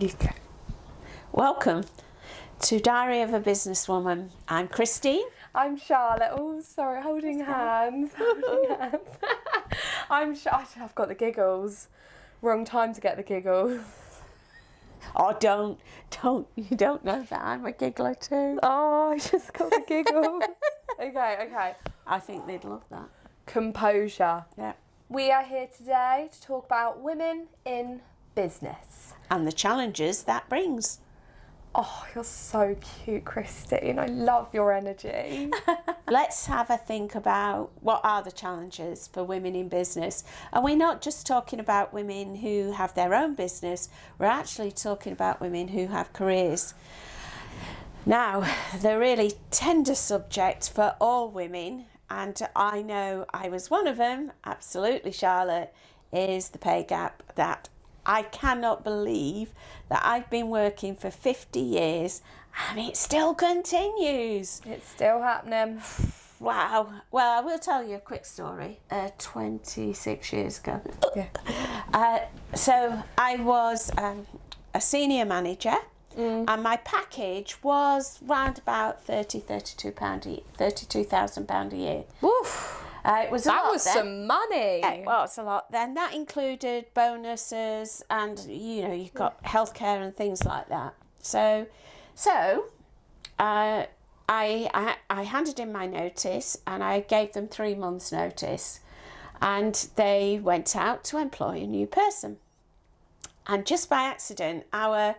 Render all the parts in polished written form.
UK. Welcome to Diary of a Businesswoman. I'm Christine. I'm Charlotte. Oh, sorry, holding hands. I'm I've got the giggles. Wrong time to get the giggles. Oh, you don't know that I'm a giggler too. Oh, I just got the giggles. Okay. I think they'd love that. Composure. Yeah. We are here today to talk about women in business. And the challenges that brings. Oh, you're so cute, Christine. I love your energy. Let's have a think about what are the challenges for women in business. And we're not just talking about women who have their own business, we're actually talking about women who have careers. Now, the really tender subject for all women, and I know I was one of them, absolutely, Charlotte, is the pay gap. That I cannot believe that I've been working for 50 years and it still continues. It's still happening. Wow. Well, I will tell you a quick story. 26 years ago. Yeah. So I was a senior manager and my package was round about £32,000 a year. Woof. It was That was some money. It was a lot then. That included bonuses and, you've got healthcare and things like that. So I handed in my notice and I gave them 3 months' notice, and they went out to employ a new person. And just by accident, our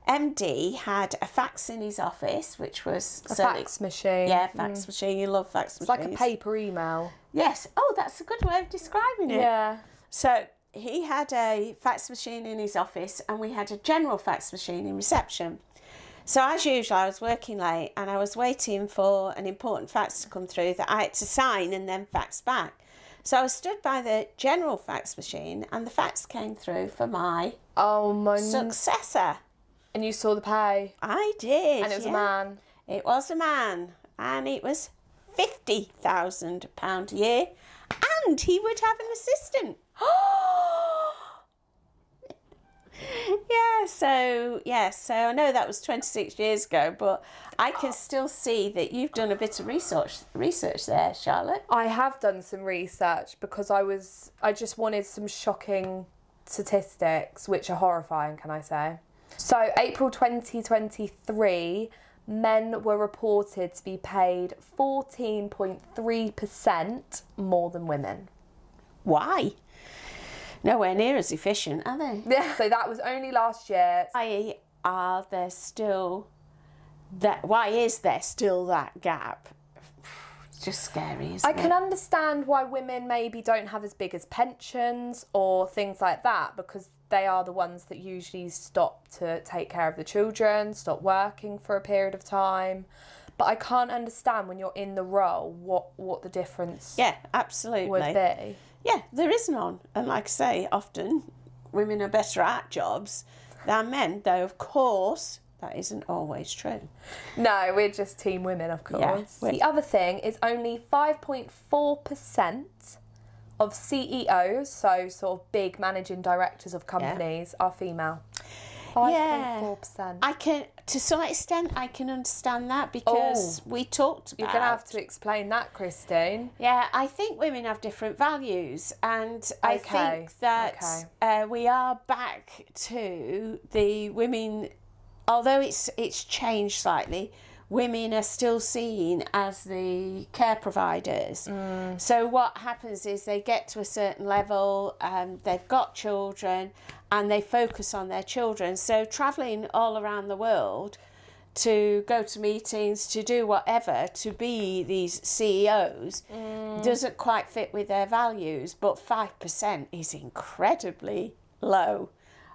MD had a fax in his office, which was a fax machine. Yeah, fax machine. You love fax machines. It's like a paper email. Yes. Oh, that's a good way of describing it. Yeah. So he had a fax machine in his office and we had a general fax machine in reception. So as usual, I was working late and I was waiting for an important fax to come through that I had to sign and then fax back. So I was stood by the general fax machine and the fax came through for my successor. And you saw the pay. I did. And it was a man. It was a man. And it was £50,000 a year. And he would have an assistant. So I know that was 26 years ago, but I can still see that you've done a bit of research there, Charlotte. I have done some research because I just wanted some shocking statistics, which are horrifying, can I say. So April 2023, men were reported to be paid 14.3% more than women. Why? Nowhere near as efficient, are they? Yeah. So that was only last year. Why is there still that gap? It's just scary, isn't it? I can understand why women maybe don't have as big as pensions or things like that, because they are the ones that usually stop to take care of the children, stop working for a period of time. But I can't understand when you're in the role what the difference absolutely would be. Yeah, there is none. And like I say, often women are better at jobs than men, though of course that isn't always true. No, we're just team women, of course. Yeah, the other thing is only 5.4% of CEOs, so sort of big managing directors of companies, are female. 5.4%. To some extent, I can understand that because we talked about... You're going to have to explain that, Christine. Yeah, I think women have different values, and I think that we are back to the women, although it's changed slightly, women are still seen as the care providers. So what happens is they get to a certain level, they've got children, and they focus on their children. So travelling all around the world to go to meetings, to do whatever, to be these CEOs, doesn't quite fit with their values. But 5% is incredibly low.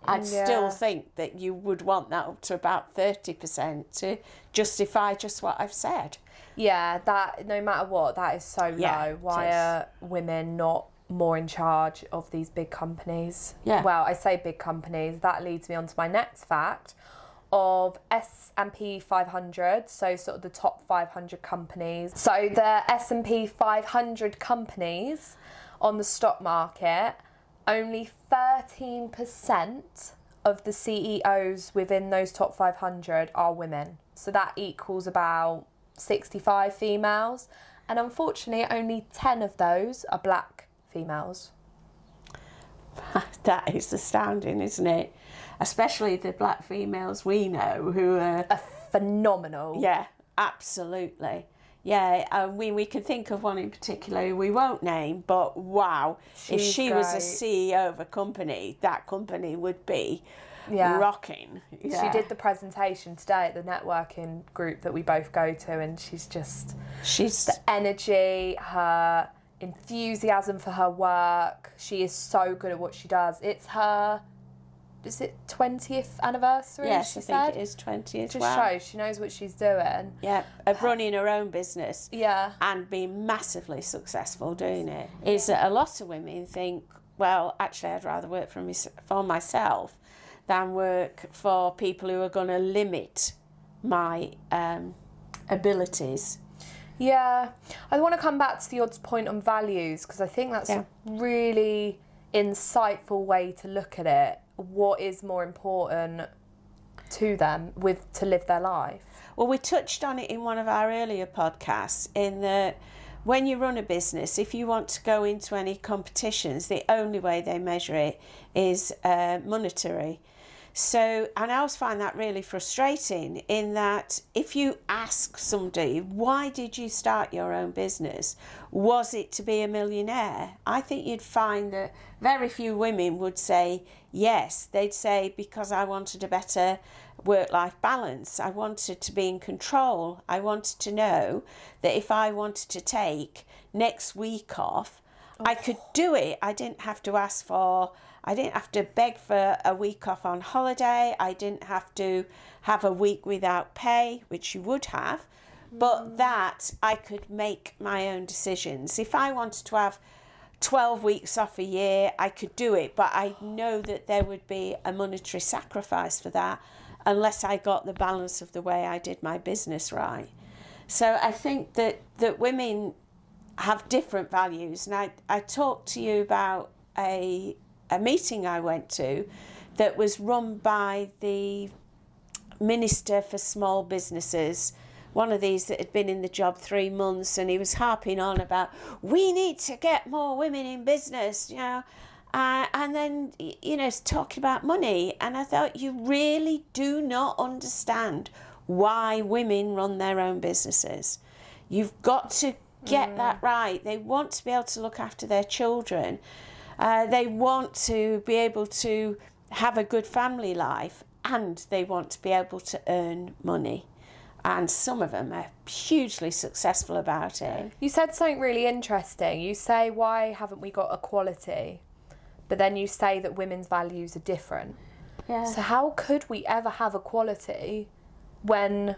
I'd still think that you would want that up to about 30% to justify just what I've said. Yeah, that no matter what, that is so low. Why are women not more in charge of these big companies? Yeah. Well, I say big companies. That leads me on to my next fact of S&P 500, so sort of the top 500 companies. So the S&P 500 companies on the stock market, only 13% of the CEOs within those top 500 are women. So that equals about 65 females. And unfortunately, only 10 of those are black females. That is astounding, isn't it? Especially the black females we know who are phenomenal. Yeah, absolutely. Yeah, we can think of one in particular who we won't name, but wow, if she was a CEO of a company, that company would be rocking. Yeah. She did the presentation today at the networking group that we both go to, and she's the energy, her enthusiasm for her work. She is so good at what she does. It's her, is it 20th anniversary? Yes, I think it is 20th. Just shows she knows what she's doing. Yeah, of running her own business. Yeah. And being massively successful doing it. Is that a lot of women think, well, actually, I'd rather work for myself than work for people who are going to limit my abilities. Yeah. I want to come back to the Odd's point on values, because I think that's a really insightful way to look at it. What is more important to them to live their life? Well, we touched on it in one of our earlier podcasts, in that when you run a business, if you want to go into any competitions, the only way they measure it is monetary. So, and I always find that really frustrating, in that if you ask somebody, why did you start your own business? Was it to be a millionaire? I think you'd find that very few women would say yes. They'd say, because I wanted a better work-life balance. I wanted to be in control. I wanted to know that if I wanted to take next week off, I could do it. I didn't have to beg for a week off on holiday. I didn't have to have a week without pay, which you would have, but that I could make my own decisions. If I wanted to have 12 weeks off a year, I could do it, but I know that there would be a monetary sacrifice for that unless I got the balance of the way I did my business right. So I think that women have different values. And I talked to you about a meeting I went to that was run by the Minister for Small Businesses, one of these that had been in the job 3 months, and he was harping on about, we need to get more women in business, you know, and then, you know, talking about money. And I thought, you really do not understand why women run their own businesses. You've got to get that right. They want to be able to look after their children. They want to be able to have a good family life, and they want to be able to earn money. And some of them are hugely successful about it. You said something really interesting. You say, why haven't we got equality? But then you say that women's values are different. Yeah. So how could we ever have equality when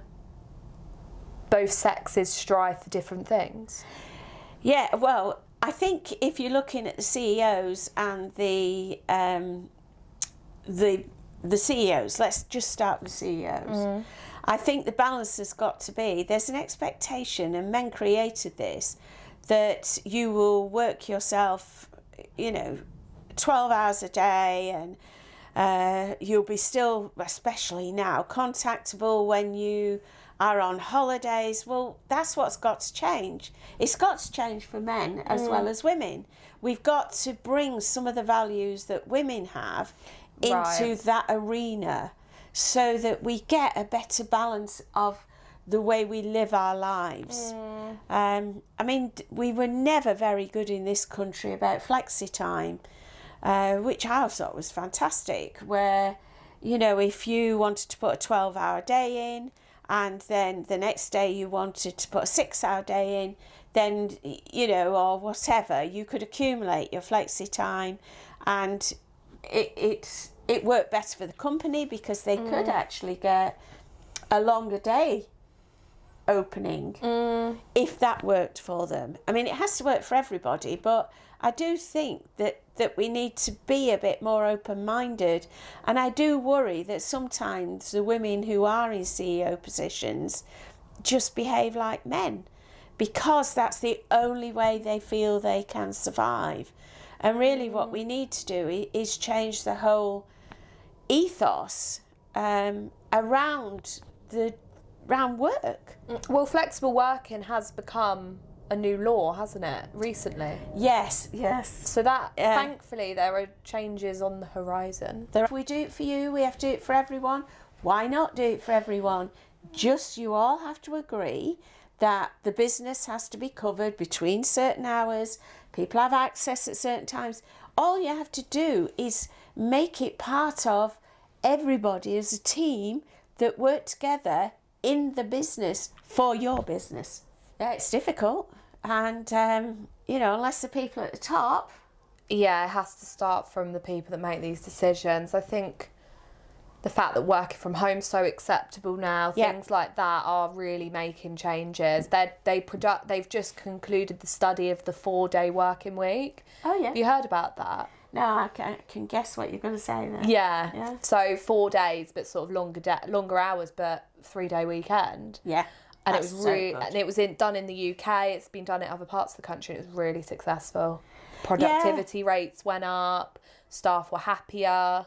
both sexes strive for different things? Yeah, well, I think if you're looking at the CEOs and the CEOs, let's just start with CEOs. I think the balance has got to be, there's an expectation, and men created this, that you will work yourself, you know, 12 hours a day, and you'll be still, especially now, contactable when you are on holidays. Well, that's what's got to change. It's got to change for men as well as women. We've got to bring some of the values that women have into that arena, so that we get a better balance of the way we live our lives. I mean, we were never very good in this country about flexi time, which I thought was fantastic, where, you know, if you wanted to put a 12-hour day in, and then the next day you wanted to put a 6-hour day in, then, you know, or whatever, you could accumulate your flexi time, and it worked better for the company, because they could actually get a longer day opening if that worked for them. I mean, it has to work for everybody, but I do think that we need to be a bit more open-minded, and I do worry that sometimes the women who are in CEO positions just behave like men, because that's the only way they feel they can survive. And really what we need to do is change the whole ethos around work. Well, flexible working has become a new law, hasn't it, recently? Yes. So that, thankfully, there are changes on the horizon. If we do it for you, we have to do it for everyone. Why not do it for everyone? Just you all have to agree that the business has to be covered between certain hours. People have access at certain times. All you have to do is make it part of everybody as a team that work together in the business for your business. Yeah, it's difficult. And, unless the people at the top. Yeah, it has to start from the people that make these decisions. I think the fact that working from home is so acceptable now, things like that are really making changes. They've just concluded the study of the 4-day working week. Oh, yeah. Have you heard about that? No, I can guess what you're going to say there. Yeah. So 4 days, but sort of longer hours, but 3-day weekend. Yeah. And it was done in the UK. It's been done in other parts of the country. And it was really successful. Productivity rates went up. Staff were happier.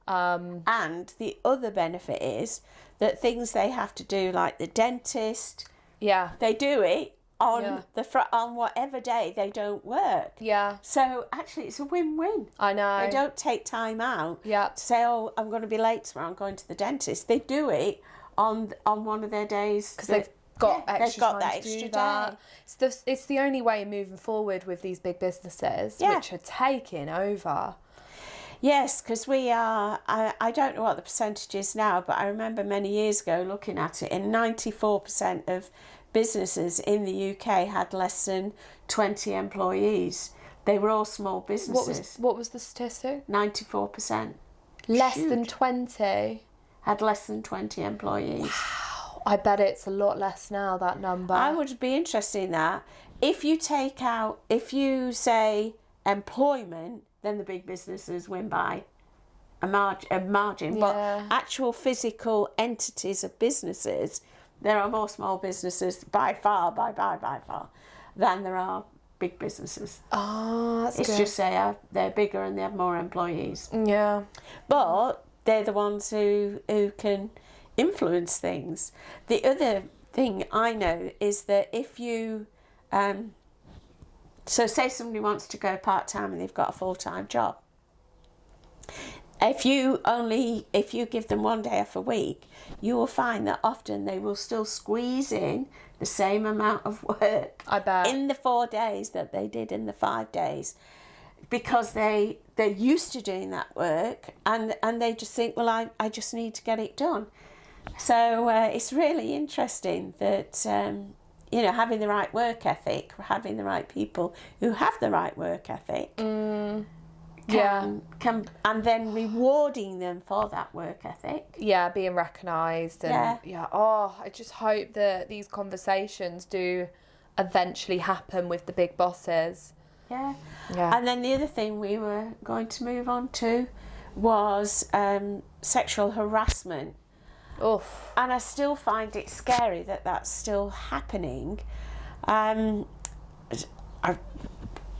And the other benefit is that things they have to do, like the dentist, they do it on on whatever day they don't work. Yeah. So actually, it's a win-win. I know. They don't take time out to say, "Oh, I'm going to be late tomorrow. I'm going to the dentist." They do it on one of their days because they've got extra time that to extra do that. day. It's the only way moving forward with these big businesses, which are taking over. Yes, because we are, I don't know what the percentage is now, but I remember many years ago looking at it, and 94% of businesses in the UK had less than 20 employees. They were all small businesses. What was the statistic? 94%. Less than 20? Had less than 20 employees. Wow. I bet it's a lot less now, that number. I would be interested in that. If you say employment, then the big businesses win by a margin. But actual physical entities of businesses, there are more small businesses by far than there are big businesses. Oh, that's it's good. Just they're bigger and they have more employees. Yeah. But they're the ones who can influence things. The other thing I know is that if you so say somebody wants to go part-time and they've got a full-time job. If you give them 1 day off a week, you will find that often they will still squeeze in the same amount of work in the 4 days that they did in the 5 days, because they're used to doing that work and they just think, well, I just need to get it done. So it's really interesting that having the right work ethic, having the right people who have the right work ethic, can and then rewarding them for that work ethic. Yeah, being recognised and I just hope that these conversations do eventually happen with the big bosses. Yeah. And then the other thing we were going to move on to was sexual harassment. Oof. And I still find it scary that that's still happening.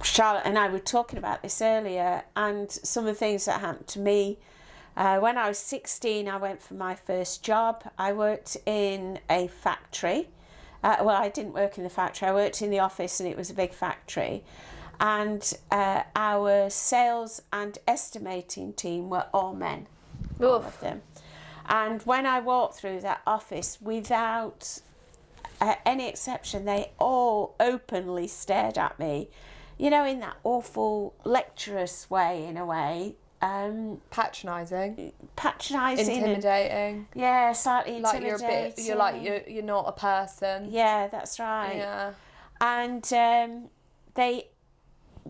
Charlotte and I were talking about this earlier, and some of the things that happened to me. When I was 16, I went for my first job. I worked in a factory. I didn't work in the factory. I worked in the office, and it was a big factory. And our sales and estimating team were all men, all of them. And when I walked through that office, without any exception, they all openly stared at me, in that awful lecturous way, in a way. Patronising. Intimidating. Yeah, slightly intimidating. You're not a person. Yeah, that's right. Yeah. And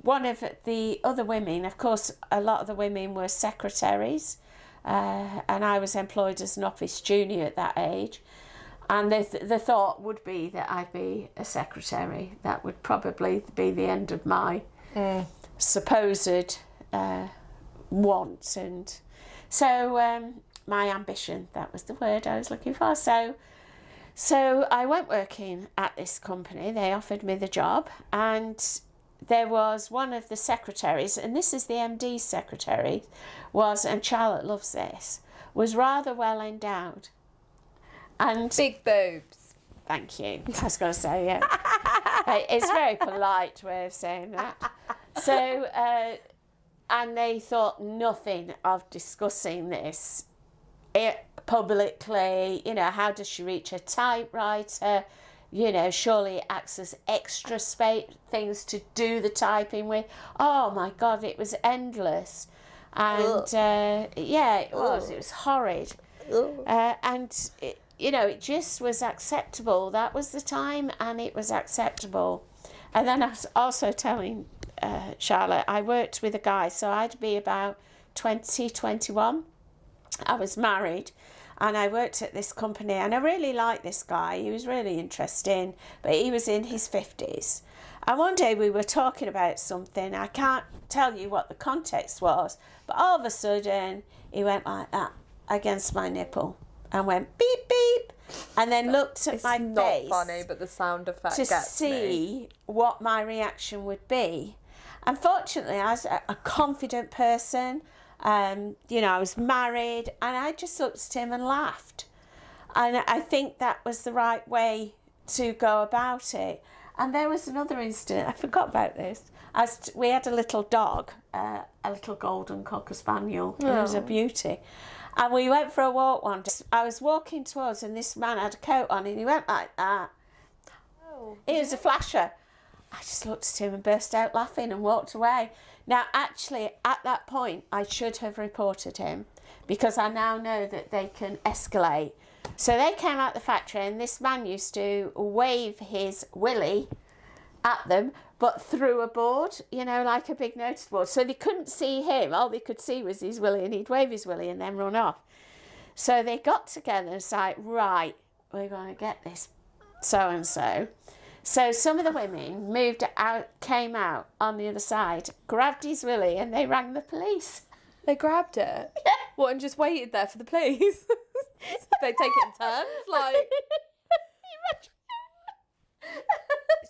one of the other women, of course, a lot of the women were secretaries. And I was employed as an office junior at that age, and the thought would be that I'd be a secretary. That would probably be the end of my supposed want, and so my ambition, that was the word I was looking for. So I went working at this company. They offered me the job, and there was one of the secretaries, and this is the MD's secretary, and Charlotte loves this, was rather well endowed. And big boobs. Thank you. I was going to say, yeah. It's a very polite way of saying that. So, and they thought nothing of discussing this publicly. You know, how does she reach a typewriter? You know, surely it acts as extra space, things to do the typing with. Oh my God, it was endless. And yeah, it was. It was horrid. And, you know, it just was acceptable. That was the time, and it was acceptable. And then I was also telling Charlotte, I worked with a guy, so I'd be about 20, 21. I was married, and I worked at this company, and I really liked this guy. He was really interesting, but he was in his 50s. And one day we were talking about something. I can't tell you what the context was, but all of a sudden he went like that against my nipple and went beep, beep, and then looked at my face. It's not funny, but the sound effect to gets see what my reaction would be. Unfortunately, I was a confident person. You know, I was married, and I just looked at him and laughed. And I think that was the right way to go about it. And there was another incident, I forgot about this. We had a little dog, a little golden cocker spaniel. It was a beauty. And we went for a walk one day. I was walking towards, and this man had a coat on, and he went like that. He was a flasher. I just looked at him and burst out laughing and walked away. Now, actually, at that point, I should have reported him, because I now know that they can escalate. So they came out the factory, and this man used to wave his willy at them, but through a board, you know, like a big notice board. So they couldn't see him. All they could see was his willy, and he'd wave his willy and then run off. So they got together and said, right, we're going to get this so-and-so. So some of the women moved out, came out on the other side, grabbed his willy, and they rang the police. They grabbed it? Yeah. What, and just waited there for the police? They take it in turns? Like,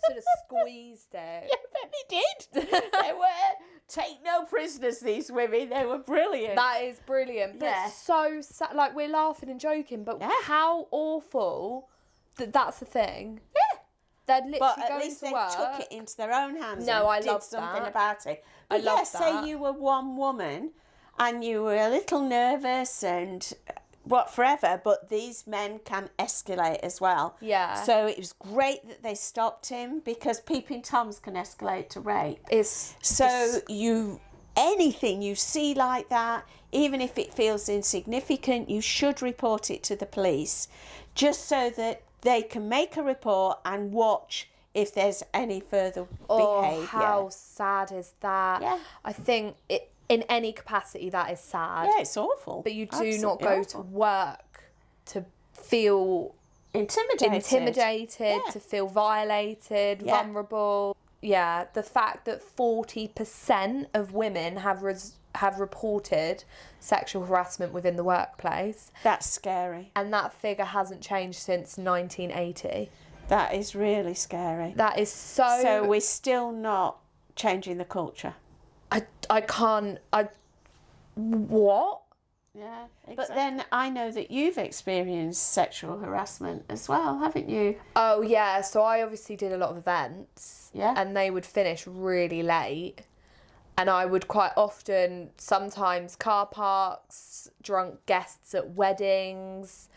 sort of squeezed it. Yeah, I bet they did. They were, take no prisoners, these women. They were brilliant. That is brilliant. But Yeah. so sad. Like, we're laughing and joking, but how awful that's the thing. Yeah. They're literally But at going least to they work. took it into their own hands No, and I did love something that. about it. I But love yes, that. say you were one woman and you were a little nervous and what forever, but these men can escalate as well. Yeah. So it was great that they stopped him, because peeping toms can escalate to rape. Anything you see like that, even if it feels insignificant, you should report it to the police, just so that they can make a report and watch if there's any further behaviour. How sad is that? Yeah. I think in any capacity that is sad. Yeah, it's awful. But you do Absolutely not go awful. to work to feel intimidated, Yeah. to feel violated, Yeah. vulnerable. Yeah, the fact that 40% of women have reported sexual harassment within the workplace. That's scary. And that figure hasn't changed since 1980. That is really scary. That is so... So we're still not changing the culture. I can't... What? Yeah, exactly. But then I know that you've experienced sexual harassment as well, haven't you? Oh, yeah. So I obviously did a lot of events. Yeah. And they would finish really late. And I would quite often, sometimes car parks, drunk guests at weddings,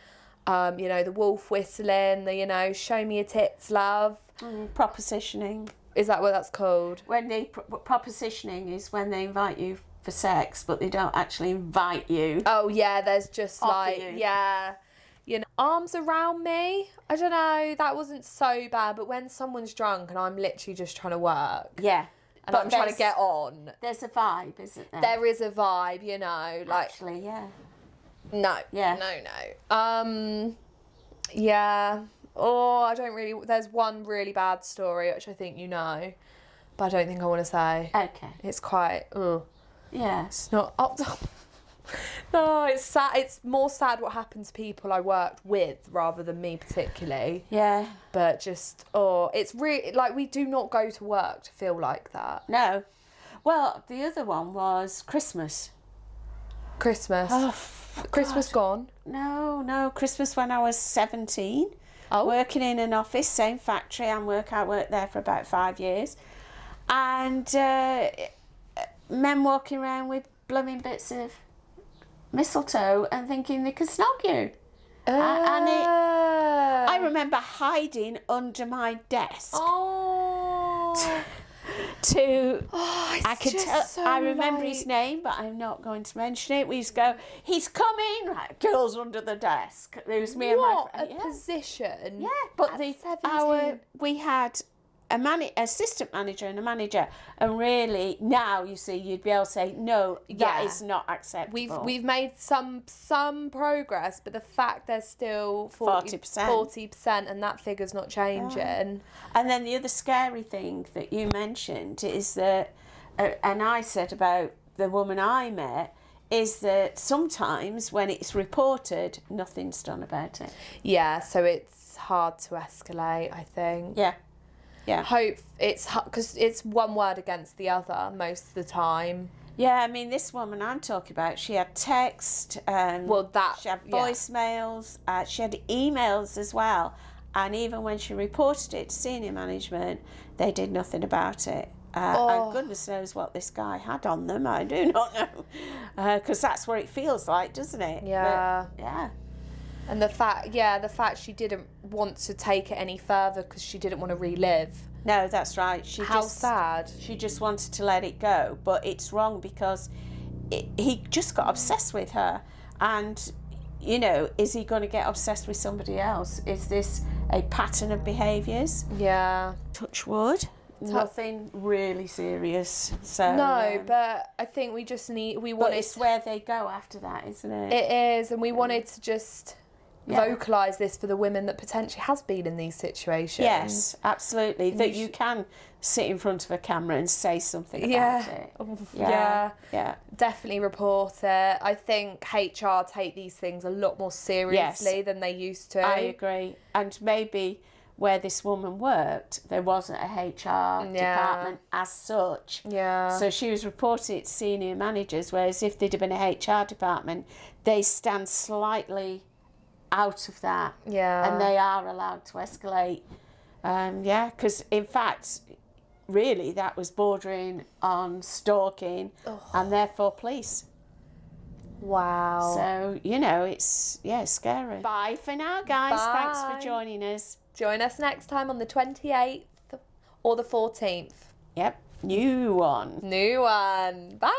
you know, the wolf whistling, the, you know, show me your tits, love. Propositioning. Is that what that's called? When they propositioning is when they invite you for sex, but they don't actually invite you. Oh, yeah, there's just Offer like, you. yeah, you know, arms around me. I don't know, that wasn't so bad, but when someone's drunk and I'm literally just trying to work. Yeah. And I'm trying to get on. There's a vibe, isn't there? There is a vibe, you know, like... Actually, yeah. No. Yeah. No. Yeah. Oh, I don't really... There's one really bad story, which I think you know, but I don't think I want to say. Okay. It's quite... Ugh. Yes. Not... No, it's sad. It's more sad what happened to people I worked with rather than me particularly. Yeah. But just, it's really, like, we do not go to work to feel like that. No. Well, the other one was Christmas. Christmas. Oh, Christmas gone? No. Christmas when I was 17. Oh. Working in an office, same factory. I worked there for about 5 years. And men walking around with blooming bits of mistletoe and thinking they could snog you. I remember hiding under my desk. I remember his name, but I'm not going to mention it. We used to go, he's coming, right, girls under the desk. It was me and my friend. What a position. Yeah, but we had assistant manager and a manager, and really now you see you'd be able to say no, that is not acceptable. We've made some progress, but the fact there's still 40%, and that figure's not changing. Yeah. And then the other scary thing that you mentioned is that, and I said about the woman I met, is that sometimes when it's reported, nothing's done about it. Yeah, so it's hard to escalate, I think. Yeah. Hope because it's one word against the other most of the time. Yeah, I mean, this woman I'm talking about, she had text, she had voicemails, she had emails as well, and even when she reported it to senior management, they did nothing about it. And goodness knows what this guy had on them. I do not know, because that's what it feels like, doesn't it? Yeah. But, yeah. And the fact she didn't want to take it any further because she didn't want to relive. No, that's right. Sad. She just wanted to let it go, but it's wrong because he just got obsessed with her. And, you know, is he going to get obsessed with somebody else? Is this a pattern of behaviours? Yeah. Touch wood. Nothing really serious. So no, but I think we wanted. It's where they go after that, isn't it? It is, and we wanted to just vocalise this for the women that potentially has been in these situations. Yes, absolutely. And that you can sit in front of a camera and say something about it. Yeah. Definitely report it. I think HR take these things a lot more seriously than they used to. I agree. And maybe where this woman worked, there wasn't a HR department as such. Yeah. So she was reporting it to senior managers, whereas if there'd have been a HR department, they stand slightly out of that. Yeah. And they are allowed to escalate. Because in fact, really, that was bordering on stalking and therefore police. Wow. So, you know, it's scary. Bye for now, guys. Bye. Thanks for joining us. Join us next time on the 28th or the 14th. Yep, new one. Bye.